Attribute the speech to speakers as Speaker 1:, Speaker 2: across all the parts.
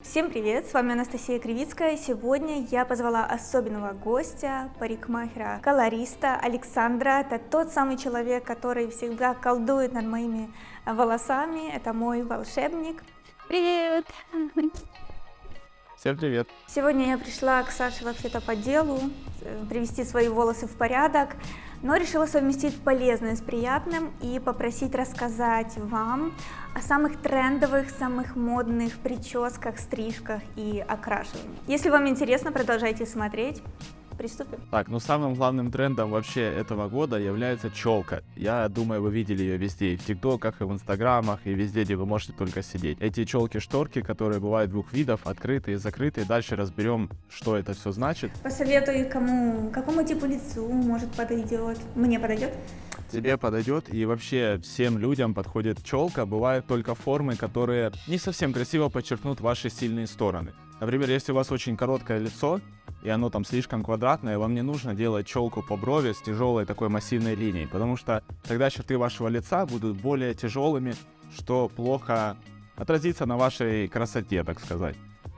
Speaker 1: Всем привет, с вами Анастасия Кривицкая. Сегодня я позвала особенного гостя, парикмахера, колориста Александра. Это тот самый человек, который всегда колдует над моими волосами. Это мой волшебник. Привет!
Speaker 2: Всем привет.
Speaker 1: Сегодня я пришла к Саше вообще-то по делу, привести свои волосы в порядок, но решила совместить полезное с приятным и попросить рассказать вам о самых трендовых, самых модных прическах, стрижках и окрашивании. Если вам интересно, продолжайте смотреть. Приступим.
Speaker 2: Так, самым главным трендом вообще этого года является челка. Я думаю, вы видели ее везде, и в ТикТоках, и в Инстаграмах, и везде, где вы можете только сидеть. Эти челки-шторки, которые бывают двух видов, открытые и закрытые. Дальше разберем, что это все значит.
Speaker 1: Посоветую, какому типу лицу может подойдет. Мне подойдет?
Speaker 2: Тебе подойдет, и вообще всем людям подходит челка. Бывают только формы, которые не совсем красиво подчеркнут ваши сильные стороны. Например, если у вас очень короткое лицо, и оно там слишком квадратное, вам не нужно делать челку по брови с тяжелой такой массивной линией, потому что тогда черты вашего лица будут более тяжелыми, что плохо отразится на вашей красоте, так сказать.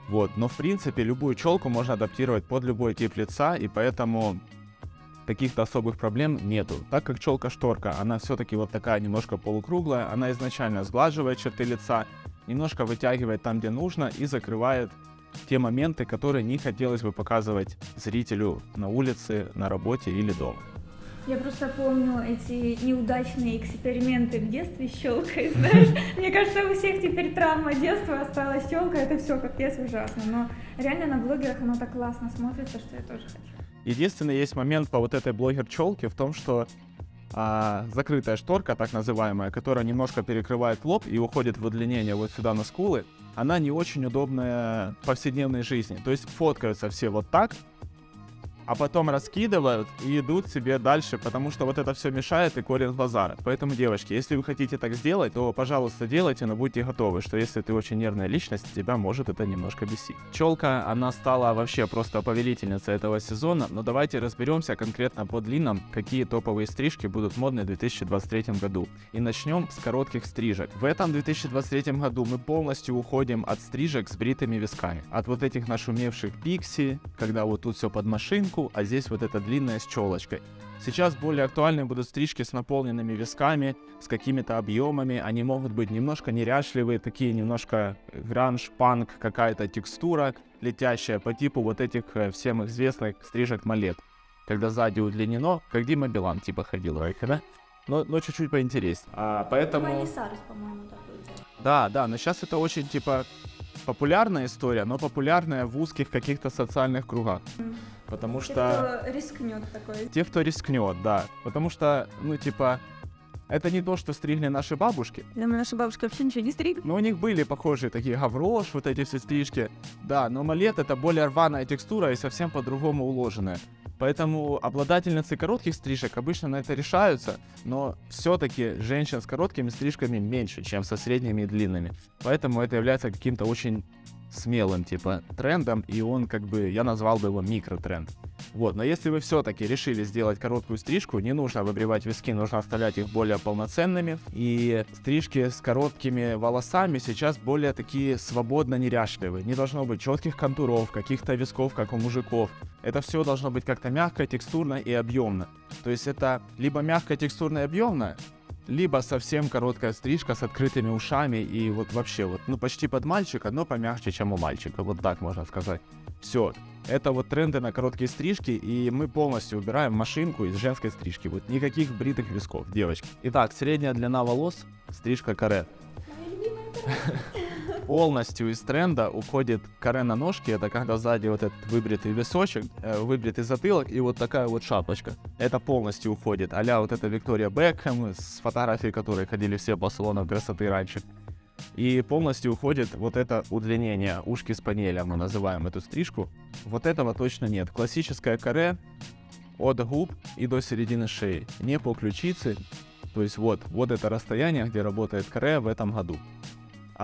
Speaker 2: Вот, но в принципе любую челку можно адаптировать под любой тип лица, и поэтому каких-то особых проблем нету. Так как челка-шторка, она все-таки вот такая немножко полукруглая, она изначально сглаживает черты лица, немножко вытягивает там, где нужно, и закрывает те моменты, которые не хотелось бы показывать зрителю на улице, на работе или дома.
Speaker 1: Я просто помню эти неудачные эксперименты в детстве с щелкой, знаешь. Мне кажется, у всех теперь травма детства осталась щелка, это все капец ужасно. Но реально на блогерах оно так классно смотрится, что я тоже хочу.
Speaker 2: Единственный есть момент по вот этой блогер-челке в том, что закрытая шторка, так называемая, которая немножко перекрывает лоб и уходит в удлинение вот сюда на скулы, она не очень удобная в повседневной жизни. То есть фоткаются все вот так, а потом раскидывают и идут себе дальше, потому что вот это все мешает и корень глаза. Поэтому, девочки, если вы хотите так сделать, то, пожалуйста, делайте, но будьте готовы, что если ты очень нервная личность, тебя может это немножко бесить. Челка, она стала вообще просто повелительницей этого сезона, но давайте разберемся конкретно по длинам, какие топовые стрижки будут модны в 2023 году. И начнем с коротких стрижек. В этом 2023 году мы полностью уходим от стрижек с бритыми висками. От вот этих нашумевших пикси, когда вот тут все под машинку, а здесь вот это длинное с челочкой. Сейчас более актуальны будут стрижки с наполненными висками, с какими-то объемами. Они могут быть немножко неряшливые, такие немножко гранж, панк, какая-то текстура летящая по типу вот этих всем известных стрижек малет. Когда сзади удлинено, как Дима Билан типа ходил, да? Но чуть-чуть поинтереснее. Поэтому...
Speaker 1: Майли Сайрус, по-моему, такой делал.
Speaker 2: Да, но сейчас это очень типа популярная история, но популярная в узких каких-то социальных кругах. Потому что...
Speaker 1: Те, кто рискнет такой.
Speaker 2: Те, кто рискнет, да. Потому что, это не то, что стригли наши бабушки.
Speaker 1: Наша бабушка вообще ничего не стригла.
Speaker 2: Но у них были похожие такие гаврош, вот эти все стрижки. Да, но малет — это более рваная текстура и совсем по-другому уложенная. Поэтому обладательницы коротких стрижек обычно на это решаются, но все-таки женщин с короткими стрижками меньше, чем со средними и длинными. Поэтому это является каким-то очень смелым трендом, и он я назвал бы его микротренд. Вот, но если вы все-таки решили сделать короткую стрижку, не нужно выбривать виски, нужно оставлять их более полноценными. И стрижки с короткими волосами сейчас более такие свободно неряшливые. Не должно быть четких контуров, каких-то висков, как у мужиков. Это все должно быть как-то мягко, текстурно и объемно. То есть это либо мягко, текстурно и объемно, либо совсем короткая стрижка с открытыми ушами и вообще почти под мальчика, но помягче, чем у мальчика, вот так можно сказать. Все, это тренды на короткие стрижки, и мы полностью убираем машинку из женской стрижки, никаких бритых висков, девочки. Итак, средняя длина волос, стрижка каре. Полностью из тренда уходит каре на ножке, это когда сзади этот выбритый височек, выбритый затылок и вот такая вот шапочка. Это полностью уходит, а-ля вот это Виктория Бекхэм, с фотографией которой ходили все по салонам красоты раньше. И полностью уходит вот это удлинение, ушки спаниеля, мы называем эту стрижку. Вот этого точно нет. Классическое каре от губ и до середины шеи, не по ключице. То есть вот это расстояние, где работает каре в этом году.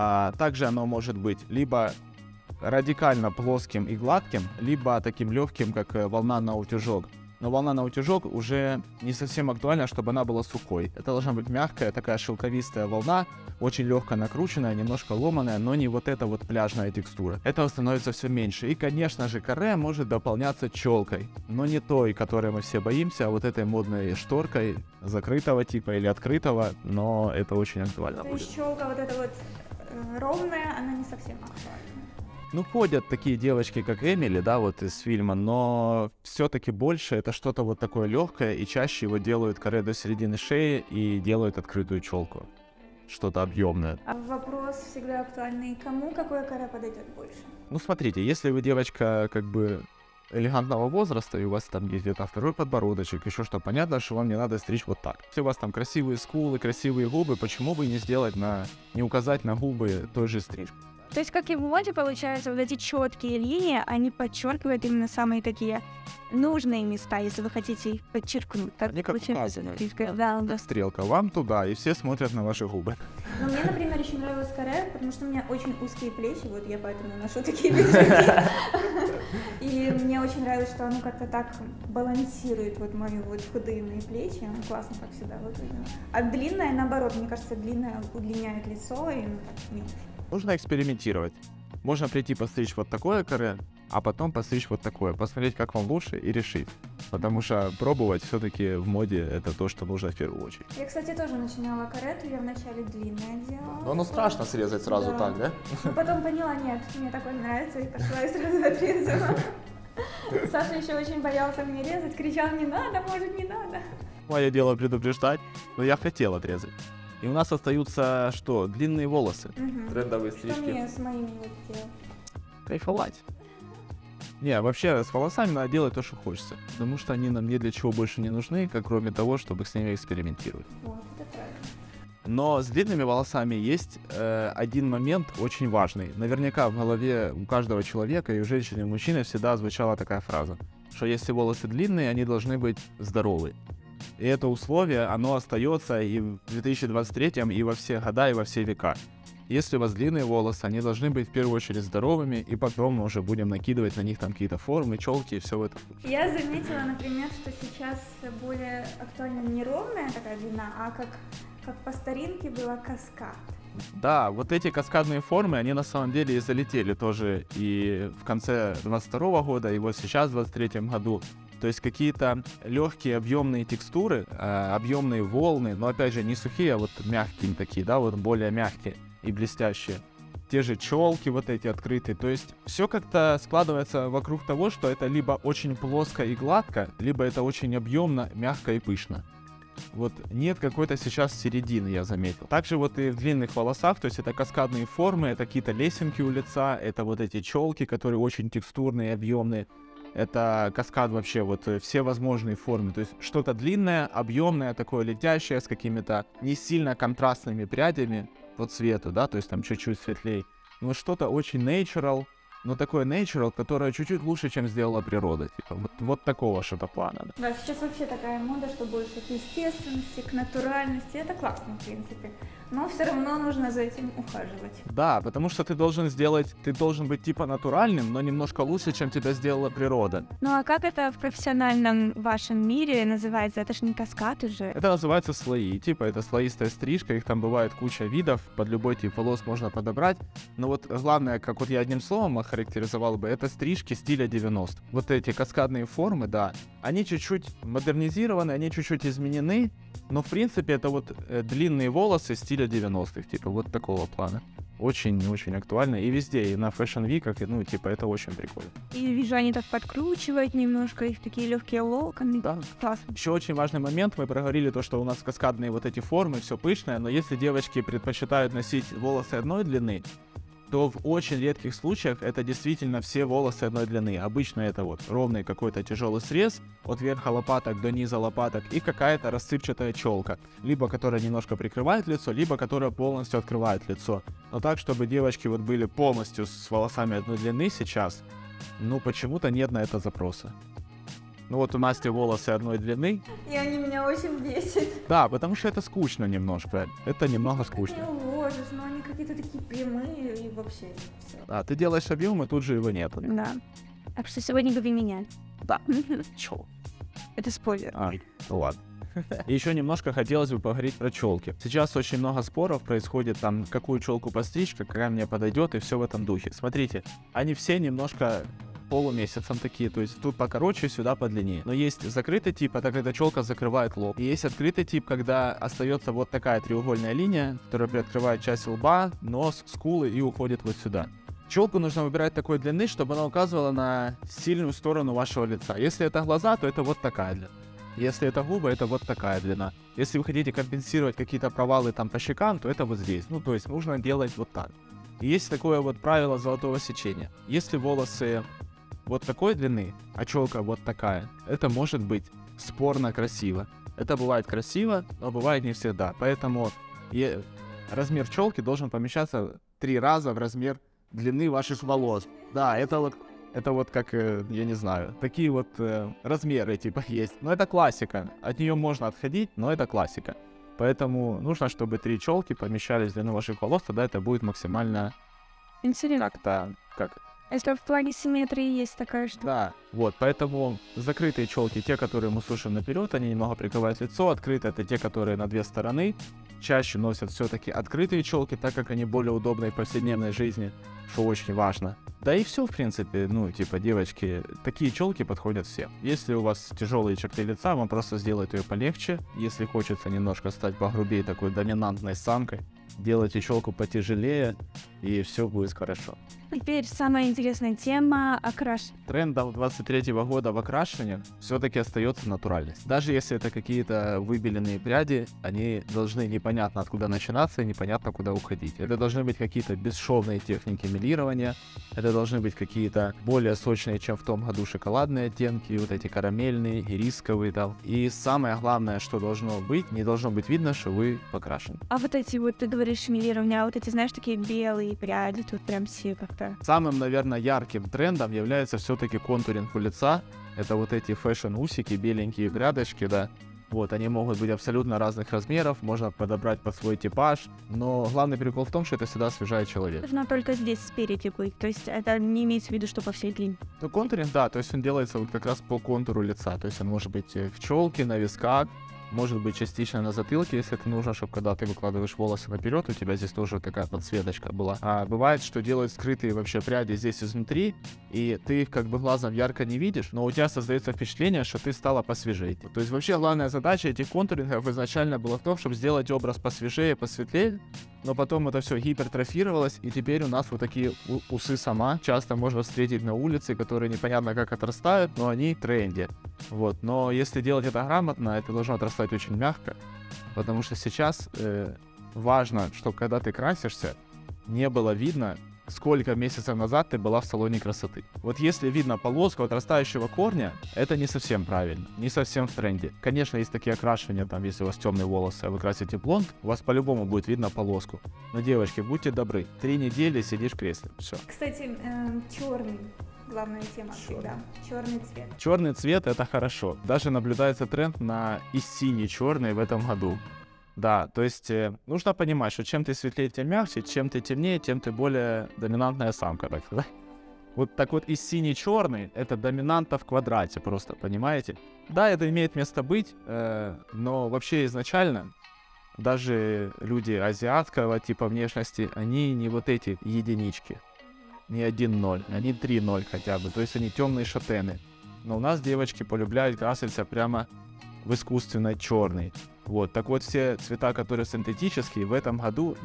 Speaker 2: А также оно может быть либо радикально плоским и гладким, либо таким легким, как волна на утюжок. но волна на утюжок уже не совсем актуальна, чтобы она была сухой. Это должна быть мягкая, такая шелковистая волна, очень легко накрученная, немножко ломаная, но не вот эта вот пляжная текстура. Этого становится все меньше. И, конечно же, каре может дополняться челкой, но не той, которой мы все боимся, а вот этой модной шторкой закрытого типа или открытого, но это очень актуально
Speaker 1: То
Speaker 2: будет.
Speaker 1: есть челка вот эта вот ровная, она не совсем актуальна.
Speaker 2: Ну, ходят такие девочки, как Эмили, да, вот из фильма, но все-таки больше это что-то вот такое легкое, и чаще его делают каре до середины шеи и делают открытую челку. Что-то объемное.
Speaker 1: А вопрос всегда актуальный: кому какое каре подойдет больше?
Speaker 2: Ну, смотрите, если вы девочка как бы элегантного возраста, и у вас там есть где-то второй подбородочек, еще что, понятно, что вам не надо стричь вот так. Если у вас там красивые скулы, красивые губы, почему бы не сделать не указать на губы той же стрижки?
Speaker 3: То есть, как и в моде, получается, вот эти четкие линии, они подчеркивают именно самые такие нужные места, если вы хотите их подчеркнуть. Так
Speaker 2: Они как
Speaker 3: получается.
Speaker 2: указаны.
Speaker 3: Да.
Speaker 2: Стрелка вам туда, и все смотрят на ваши губы.
Speaker 1: Но мне, например, еще нравилось каре, потому что у меня очень узкие плечи, вот я поэтому ношу такие пиджаки. И мне очень нравилось, что оно как-то так балансирует вот мои вот худые плечи, оно классно так всегда выглядело. А длинное, наоборот, мне кажется, длинное удлиняет лицо, и ну так мило.
Speaker 2: Нужно экспериментировать. Можно прийти постричь вот такое каре, а потом постричь вот такое, посмотреть, как вам лучше, и решить. Потому что пробовать все-таки в моде это то, что нужно в первую очередь.
Speaker 1: Я, кстати, тоже начинала каре, я вначале длинное делала.
Speaker 2: Но страшно срезать сразу
Speaker 1: Да.
Speaker 2: так, да?
Speaker 1: Но потом поняла, нет, мне такое нравится, и пошла и сразу отрезала. Саша еще очень боялся мне резать, кричал: не надо, может, не надо.
Speaker 2: Мое дело предупреждать, но я хотел отрезать. И у нас остаются что? Длинные волосы. Трендовые
Speaker 1: Что
Speaker 2: стрижки.
Speaker 1: мне с моими вот делать?
Speaker 2: Кайфовать. Не, вообще с волосами надо делать то, что хочется. Потому что они нам ни для чего больше не нужны, как кроме того, чтобы с ними экспериментировать.
Speaker 1: Вот, это правильно.
Speaker 2: Но с длинными волосами есть один момент очень важный. Наверняка в голове у каждого человека, и у женщины, и у мужчины всегда звучала такая фраза, что если волосы длинные, они должны быть здоровы. И это условие, оно остается и в 2023, и во все года, и во все века. Если у вас длинные волосы, они должны быть в первую очередь здоровыми, и потом мы уже будем накидывать на них там какие-то формы, челки и все в этом.
Speaker 1: Я заметила, например, что сейчас более актуальна не ровная такая длина, а как по старинке была каскад.
Speaker 2: Да, вот эти каскадные формы, они на самом деле и залетели тоже и в конце 22 года, и вот сейчас в 23 году. То есть какие-то легкие объемные текстуры, объемные волны, но опять же не сухие, а вот мягкие такие, да, вот более мягкие и блестящие. Те же челки вот эти открытые. То есть все как-то складывается вокруг того, что это либо очень плоско и гладко, либо это очень объемно, мягко и пышно. Вот нет какой-то сейчас середины, я заметил. Также вот и в длинных волосах, то есть это каскадные формы, это какие-то лесенки у лица, это вот эти челки, которые очень текстурные, объемные. Это каскад вообще, вот все возможные формы. То есть что-то длинное, объемное, такое летящее, с какими-то не сильно контрастными прядями по цвету, да, то есть там чуть-чуть светлее. Но что-то очень natural, но такое natural, которое чуть-чуть лучше, чем сделала природа. Типа вот такого что-то плана. Да.
Speaker 1: Да, сейчас вообще такая мода, что больше к естественности, к натуральности. Это классно, в принципе. Но все равно нужно за этим ухаживать.
Speaker 2: Да, потому что ты должен быть типа натуральным, но немножко лучше, чем тебя сделала природа.
Speaker 3: Ну а как это в профессиональном вашем мире называется? Это ж не каскад уже.
Speaker 2: Это называется слои. Типа это слоистая стрижка, их там бывает куча видов, под любой тип волос можно подобрать. Но вот главное, как вот я одним словом охарактеризовал бы, это стрижки стиля 90. Вот эти каскадные формы, да, они чуть-чуть модернизированы, они чуть-чуть изменены, но в принципе это вот длинные волосы стиля 90-х, типа вот такого плана. Очень-очень актуально и везде, и на фэшн-виках, ну типа это очень прикольно.
Speaker 3: И вижу, они так подкручивают немножко, их такие легкие локоны.
Speaker 2: Да.
Speaker 3: Классно.
Speaker 2: Еще очень важный момент, мы проговорили то, что у нас каскадные вот эти формы, все пышное, но если девочки предпочитают носить волосы одной длины, то в очень редких случаях это действительно все волосы одной длины. Обычно это вот ровный какой-то тяжелый срез от верха лопаток до низа лопаток и какая-то рассыпчатая челка, либо которая немножко прикрывает лицо, либо которая полностью открывает лицо. Но так, чтобы девочки вот были полностью с волосами одной длины сейчас, ну почему-то нет на это запроса. Ну вот у Насти волосы одной длины.
Speaker 1: И они меня очень бесят.
Speaker 2: Да, потому что это скучно немножко. Это немного
Speaker 1: Не
Speaker 2: скучно.
Speaker 1: уложишь, но они какие-то такие прямые и вообще все.
Speaker 2: Да, ты делаешь объем, и тут же его нет.
Speaker 3: Да. Так что сегодня губи меня.
Speaker 2: Да. Чё?
Speaker 3: Это спойлер.
Speaker 2: Ну ладно. Еще немножко хотелось бы поговорить про челки. Сейчас очень много споров происходит, там, какую челку постричь, какая мне подойдет, и все в этом духе. Смотрите, они все немножко полумесяцем такие, то есть тут покороче, сюда подлиннее. Но есть закрытый тип, это когда челка закрывает лоб. И есть открытый тип, когда остается вот такая треугольная линия, которая приоткрывает часть лба, нос, скулы и уходит вот сюда. Челку нужно выбирать такой длины, чтобы она указывала на сильную сторону вашего лица. Если это глаза, то это вот такая длина. Если это губы, это вот такая длина. Если вы хотите компенсировать какие-то провалы там по щекам, то это вот здесь. Ну, то есть нужно делать вот так. И есть такое вот правило золотого сечения. Если волосы вот такой длины, а челка вот такая, это может быть спорно красиво. Это бывает красиво, но бывает не всегда. Поэтому размер челки должен помещаться 3 раза в размер длины ваших волос. Да, это вот как, я не знаю, такие вот размеры типа есть. Но это классика. От нее можно отходить, но это классика. Поэтому нужно, чтобы 3 челки помещались в длину ваших волос, тогда это будет максимально
Speaker 3: Интересно.
Speaker 2: как-то,
Speaker 3: Если в плане симметрии есть такая штука.
Speaker 2: Да, вот, поэтому закрытые челки, те, которые мы сушим наперед, они немного прикрывают лицо, открытые это те, которые на 2 стороны. Чаще носят все-таки открытые челки, так как они более удобны в повседневной жизни, что очень важно. Да и все, в принципе, ну, типа, девочки, такие челки подходят всем. Если у вас тяжелые черты лица, вам просто сделать ее полегче. Если хочется немножко стать погрубее, такой доминантной самкой, делайте челку потяжелее, и все будет хорошо.
Speaker 3: Теперь самая интересная тема — окрашивание.
Speaker 2: Трендом 23-го года в окрашивании все-таки остается натуральность. Даже если это какие-то выбеленные пряди, они должны непонятно откуда начинаться и непонятно куда уходить. Это должны быть какие-то бесшовные техники мелирования, это должны быть какие-то более сочные, чем в том году, шоколадные оттенки, вот эти карамельные, ирисковые там. И самое главное, что должно быть, не должно быть видно, что вы покрашены.
Speaker 3: А вот эти вот, ты говоришь, милирование, а вот эти, знаешь, такие белые пряди, тут прям все как-то.
Speaker 2: Самым, наверное, ярким трендом является все-таки контуринг у лица. Это вот эти фэшн-усики, беленькие прядочки, да. Вот, они могут быть абсолютно разных размеров, можно подобрать под свой типаж, но главный прикол в том, что это всегда освежает человека.
Speaker 3: Должно только здесь спереди быть, то есть это не имеется в виду, что по всей длине.
Speaker 2: Ну, контуринг, да, то есть он делается вот как раз по контуру лица, то есть он может быть в челке, на висках, может быть частично на затылке, если это нужно, чтобы когда ты выкладываешь волосы наперед, у тебя здесь тоже такая подсветочка была. А бывает, что делают скрытые вообще пряди здесь изнутри, и ты их как бы глазом ярко не видишь, но у тебя создается впечатление, что ты стала посвежее. То есть вообще главная задача этих контурингов изначально была в том, чтобы сделать образ посвежее, посветлее, но потом это все гипертрофировалось, и теперь у нас вот такие усы сама часто можно встретить на улице, которые непонятно как отрастают, но они в тренде. Вот, но если делать это грамотно, это должно отрастать очень мягко, потому что сейчас важно, что когда ты красишься, не было видно, сколько месяцев назад ты была в салоне красоты. Вот если видно полоску отрастающего корня, это не совсем правильно, не совсем в тренде. Конечно, есть такие окрашивания, там, если у вас темные волосы, а вы красите блонд, у вас по-любому будет видно полоску. Но, девочки, будьте добры, 3 недели сидишь в кресле, все.
Speaker 1: Кстати, черный. Главная тема всегда. Черный цвет.
Speaker 2: Черный цвет это хорошо. Даже наблюдается тренд на и синий-черный в этом году. Да, то есть нужно понимать, что чем ты светлее, тем мягче, чем ты темнее, тем ты более доминантная самка, так сказать. Вот так вот и синий-черный это доминанта в квадрате просто, понимаете? Да, это имеет место быть, но вообще изначально даже люди азиатского типа внешности, они не вот эти единички. Не 1-0, они 3-0 хотя бы, то есть они темные шатены. Но у нас девочки полюбляют краситься прямо в искусственной черный. Вот, так вот все цвета, которые синтетические, в этом году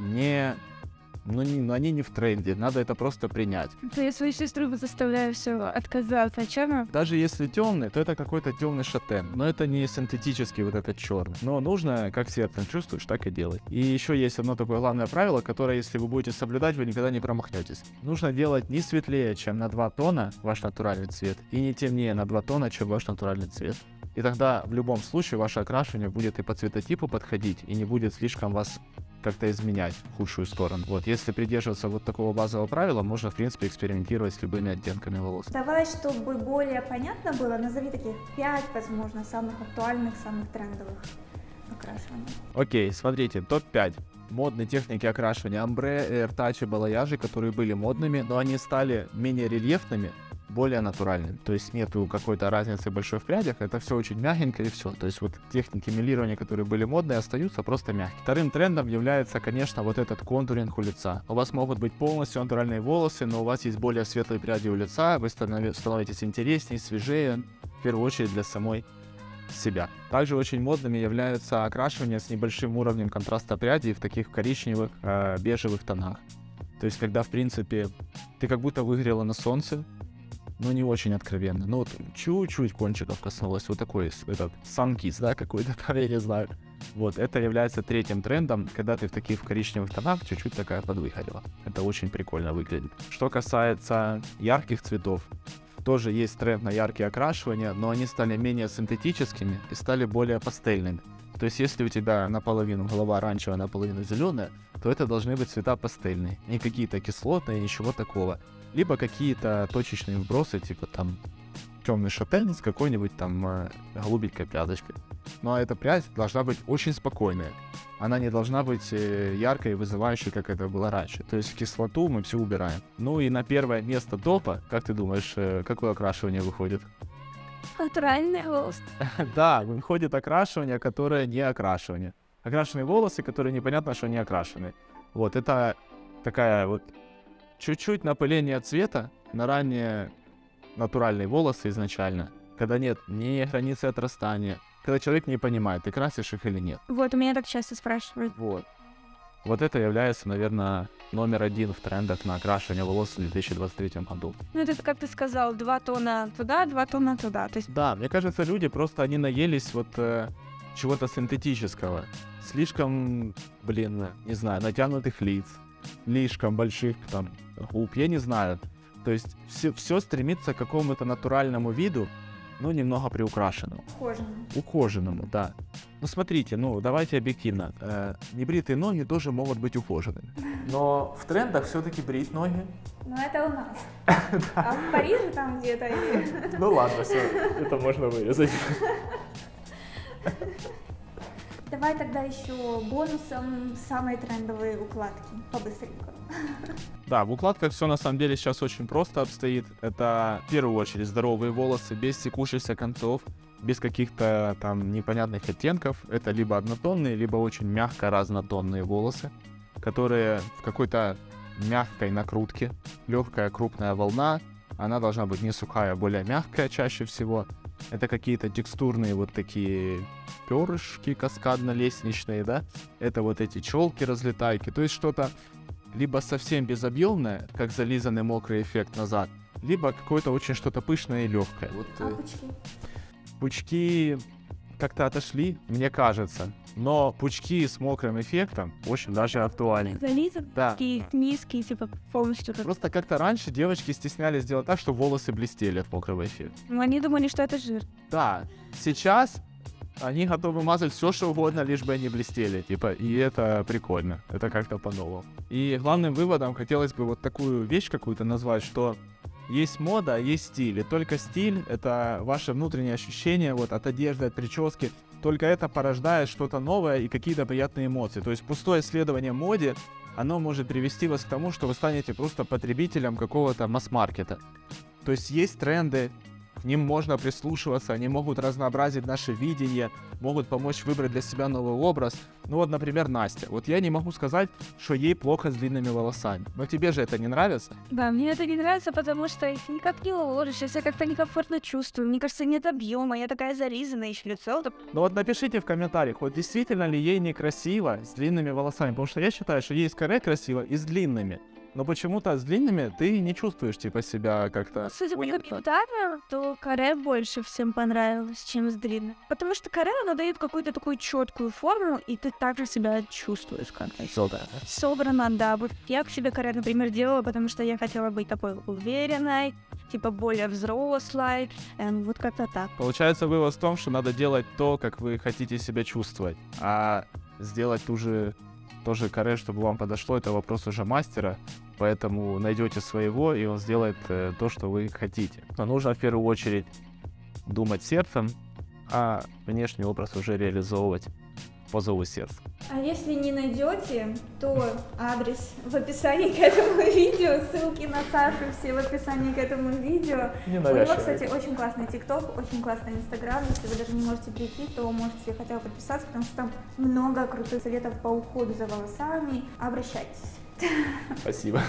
Speaker 2: они не в тренде, надо это просто принять.
Speaker 3: Я свою сестру заставляю все отказаться от черного.
Speaker 2: Даже если темный, то это какой-то темный шатен, но это не синтетический вот этот черный. Но нужно, как сердцем чувствуешь, так и делай. И еще есть одно такое главное правило, которое, если вы будете соблюдать, вы никогда не промахнетесь. Нужно делать не светлее, чем на 2 тона ваш натуральный цвет, и не темнее на 2 тона, чем ваш натуральный цвет. И тогда в любом случае ваше окрашивание будет и по цветотипу подходить, и не будет слишком вас как-то изменять в худшую сторону. Вот, если придерживаться вот такого базового правила, можно, в принципе, экспериментировать с любыми оттенками волос.
Speaker 1: Давай, чтобы более понятно было, назови таких 5, возможно, самых актуальных, самых трендовых окрашиваний.
Speaker 2: Окей, смотрите, топ-5. Модные техники окрашивания амбре, air touch и балаяжи, которые были модными, но они стали менее рельефными, более натуральным. То есть нету какой-то разницы большой в прядях, это все очень мягенько и все. То есть вот техники мелирования, которые были модные, остаются просто мягкие. Вторым трендом является, конечно, вот этот контуринг у лица. У вас могут быть полностью натуральные волосы, но у вас есть более светлые пряди у лица, вы становитесь интереснее, свежее, в первую очередь для самой себя. Также очень модными являются окрашивания с небольшим уровнем контраста прядей в таких коричневых, бежевых тонах. То есть, когда, в принципе, ты как будто выгорела на солнце, но не очень откровенно. Ну, вот чуть-чуть кончиков коснулось. Вот такой этот sun-kiss, да, какой-то, я не знаю. Вот, это является третьим трендом, когда ты в таких коричневых тонах чуть-чуть такая подвыгорела. Это очень прикольно выглядит. Что касается ярких цветов, тоже есть тренд на яркие окрашивания, но они стали менее синтетическими и стали более пастельными. То есть, если у тебя наполовину голова оранжевая, наполовину зеленая, то это должны быть цвета пастельные, не какие-то кислотные, ничего такого. Либо какие-то точечные вбросы, типа там темный шатен с какой-нибудь там голубенькой прядочкой. Но эта прядь должна быть очень спокойная. Она не должна быть яркой и вызывающей, как это было раньше. То есть кислоту мы все убираем. Ну и на первое место топа, как ты думаешь, какое окрашивание выходит?
Speaker 3: Натуральный волос.
Speaker 2: Да, выходит окрашивание, которое не окрашивание. Окрашенные волосы, которые непонятно, что они окрашены. Вот, это такая вот чуть-чуть напыление цвета на ранее натуральные волосы изначально. Когда нет ни границы отрастания. Когда человек не понимает, ты красишь их или нет.
Speaker 3: Вот, у меня так часто спрашивают.
Speaker 2: Вот. Вот это является, наверное, номер один в трендах на окрашивание волос в 2023 году.
Speaker 3: Ну, это, как ты сказал, 2 тона туда, 2 тона туда. То есть,
Speaker 2: Да, мне кажется, люди просто, они наелись вот чего-то синтетического. Слишком, не знаю, натянутых лиц, слишком больших там губ, я не знаю. То есть все стремится к какому-то натуральному виду, но немного приукрашенному. Ухоженному, да. Ну смотрите, давайте объективно. Небритые ноги тоже могут быть ухоженными. Но в трендах все-таки брить ноги.
Speaker 1: Но это у нас. А в Париже там где-то или...
Speaker 2: Ну ладно, все, это можно вырезать.
Speaker 1: Давай тогда еще бонусом самые трендовые укладки по-быстреньку.
Speaker 2: Да, в укладках все на самом деле сейчас очень просто обстоит. Это в первую очередь здоровые волосы, без секущихся концов, без каких-то там непонятных оттенков. Это либо однотонные, либо очень мягко разнотонные волосы, которые в какой-то мягкой накрутке, легкая крупная волна. Она должна быть не сухая, а более мягкая чаще всего. Это какие-то текстурные вот такие перышки каскадно-лестничные, да? Это вот эти челки-разлетайки. То есть что-то либо совсем безобъемное, как зализанный мокрый эффект назад, либо какое-то очень что-то пышное и легкое. Вот,
Speaker 1: пучки?
Speaker 2: Пучки как-то отошли, мне кажется. Но пучки с мокрым эффектом очень даже актуальны.
Speaker 3: зализан,
Speaker 2: Да.
Speaker 3: такие низкие, типа полностью.
Speaker 2: Просто как-то раньше девочки стеснялись делать так, чтобы волосы блестели от мокрого эффекта.
Speaker 3: Ну, они думали, что это жир.
Speaker 2: Да, сейчас они готовы мазать все, что угодно, лишь бы они блестели, типа, и это прикольно, это как-то по-новому. И главным выводом хотелось бы вот такую вещь какую-то назвать, что есть мода, есть стиль, и только стиль — это ваше внутреннее ощущение вот от одежды, от прически, только это порождает что-то новое и какие-то приятные эмоции. То есть пустое исследование моде, оно может привести вас к тому, что вы станете просто потребителем какого-то масс-маркета. То есть тренды, к ним можно прислушиваться, они могут разнообразить наше видение, могут помочь выбрать для себя новый образ. Ну вот, например, Настя. Вот я не могу сказать, что ей плохо с длинными волосами. Но тебе же это не нравится?
Speaker 3: Да, мне это не нравится, потому что их никак не уложишь, я себя как-то некомфортно чувствую. Мне кажется, нет объема, я такая зарезанная, еще лицо.
Speaker 2: Ну вот напишите в комментариях, вот действительно ли ей некрасиво с длинными волосами, потому что я считаю, что ей скорее красиво и с длинными. Но почему-то с длинными ты не чувствуешь типа себя как-то...
Speaker 3: Судя по комментариям, то каре больше всем понравилось, чем с длинным. Потому что каре, она дает какую-то такую четкую форму, и ты также себя чувствуешь как-то. Собрано, да. Вот я к себе каре, например, делала, потому что я хотела быть такой уверенной, типа более взрослой, вот как-то так.
Speaker 2: Получается, вывод в том, что надо делать то, как вы хотите себя чувствовать, а сделать тоже каре, чтобы вам подошло, это вопрос уже мастера, поэтому найдете своего, и он сделает то, что вы хотите. Но нужно в первую очередь думать сердцем, а внешний образ уже реализовывать по зову сердца.
Speaker 1: А если не найдете, то адрес в описании к этому видео, ссылки на Сашу все в описании к этому видео.
Speaker 2: Не
Speaker 1: У него,
Speaker 2: навязчиво.
Speaker 1: кстати, очень классный ТикТок, очень классный Инстаграм. Если вы даже не можете прийти, то можете хотя бы подписаться, потому что там много крутых советов по уходу за волосами. Обращайтесь.
Speaker 2: Спасибо.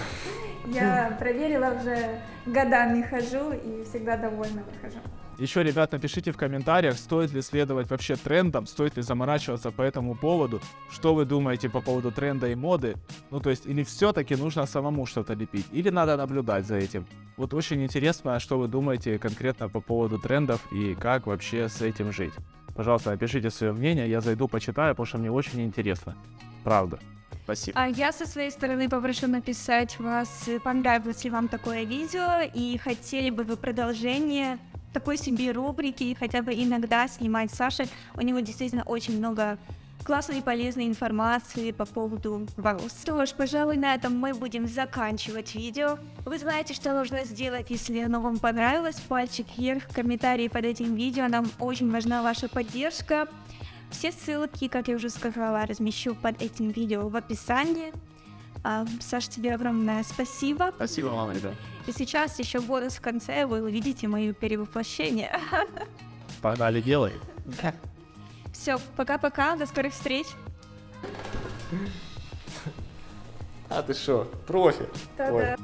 Speaker 1: Я проверила, уже годами хожу и всегда довольна выхожу.
Speaker 2: Еще, ребят, напишите в комментариях, стоит ли следовать вообще трендам, стоит ли заморачиваться по этому поводу, что вы думаете по поводу тренда и моды, ну то есть или все-таки нужно самому что-то лепить, или надо наблюдать за этим. Вот очень интересно, что вы думаете конкретно по поводу трендов и как вообще с этим жить. Пожалуйста, напишите свое мнение, я зайду, почитаю, потому что мне очень интересно. Правда. Спасибо.
Speaker 3: А я со своей стороны попрошу написать вас, понравилось ли вам такое видео и хотели бы вы продолжение такой себе рубрики, хотя бы иногда снимать с Сашей. У него действительно очень много классной и полезной информации по поводу волос. Что ж, пожалуй, на этом мы будем заканчивать видео. Вы знаете, что нужно сделать, если оно вам понравилось. Пальчик вверх, комментарии под этим видео. Нам очень важна ваша поддержка. Все ссылки, как я уже сказала, размещу под этим видео в описании. Саш, тебе огромное спасибо.
Speaker 2: Спасибо вам, ребят.
Speaker 3: И сейчас еще бонус в конце, вы увидите мое перевоплощение.
Speaker 2: Погнали, делай.
Speaker 3: Все, пока-пока, до скорых встреч.
Speaker 2: А ты шо, профи?
Speaker 1: Та-да.